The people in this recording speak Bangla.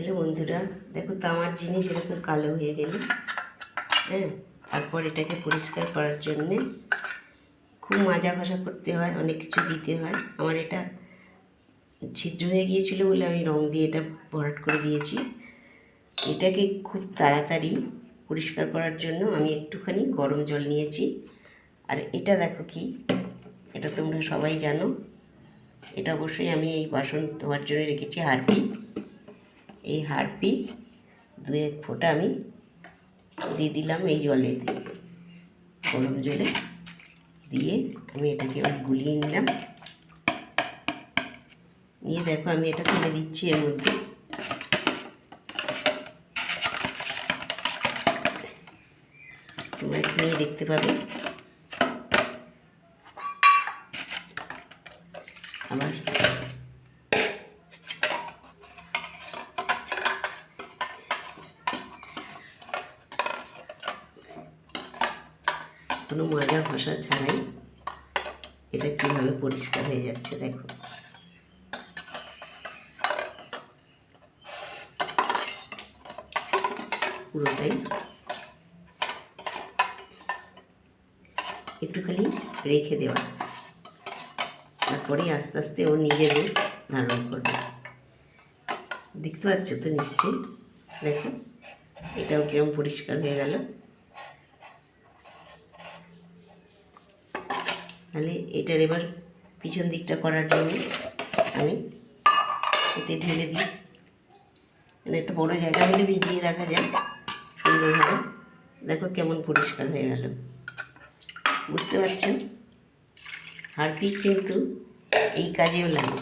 হ্যালো বন্ধুরা, দেখো তামার জিনিস এরকম কালো হয়ে গেল। হ্যাঁ, তারপর এটাকে পরিষ্কার করার জন্যে খুব মাজা ঘষা করতে হয়, অনেক কিছু দিতে হয়। আমার এটা ছিদ্র হয়ে গিয়েছিল বলে আমি রং দিয়ে এটা ভরাট করে দিয়েছি। এটাকে খুব তাড়াতাড়ি পরিষ্কার করার জন্য আমি একটুখানি গরম জল নিয়েছি। আর এটা দেখো কি, এটা তোমরা সবাই জানো, এটা অবশ্যই আমি এই বাসন ধোয়ার জন্য রেখেছি হারপিক। এই হারপিক 2-1 ফোঁটা আমি দিয়ে দিলাম এই জলে, গরম জলে দিয়ে আমি এটাকে এবার গুলিয়ে নিলাম। নিয়ে দেখো আমি এটা ফেলে দিচ্ছি এর মধ্যে। তোমরা এখানেই দেখতে পাবে। আবার কোনো মাজা ঘষা ছাড়াই এটা কীভাবে পরিষ্কার হয়ে যাচ্ছে দেখো। পুরোটাই একটুখানি রেখে দেওয়া, তারপরে আস্তে আস্তে ও নিজের রূপ ধারণ করবে। দেখতে পাচ্ছ তো নিশ্চয়ই, দেখো এটাও কিরম পরিষ্কার হয়ে গেল। তাহলে এটার এবার পিছন দিকটা করার জন্য আমি এতে ঢেলে দিই। মানে একটা বড়ো জায়গা হলে ভিজিয়ে রাখা যায় সুন্দরভাবে। দেখো কেমন পরিষ্কার হয়ে গেল, বুঝতে পারছেন? হারপিক কিন্তু এই কাজেও লাগে।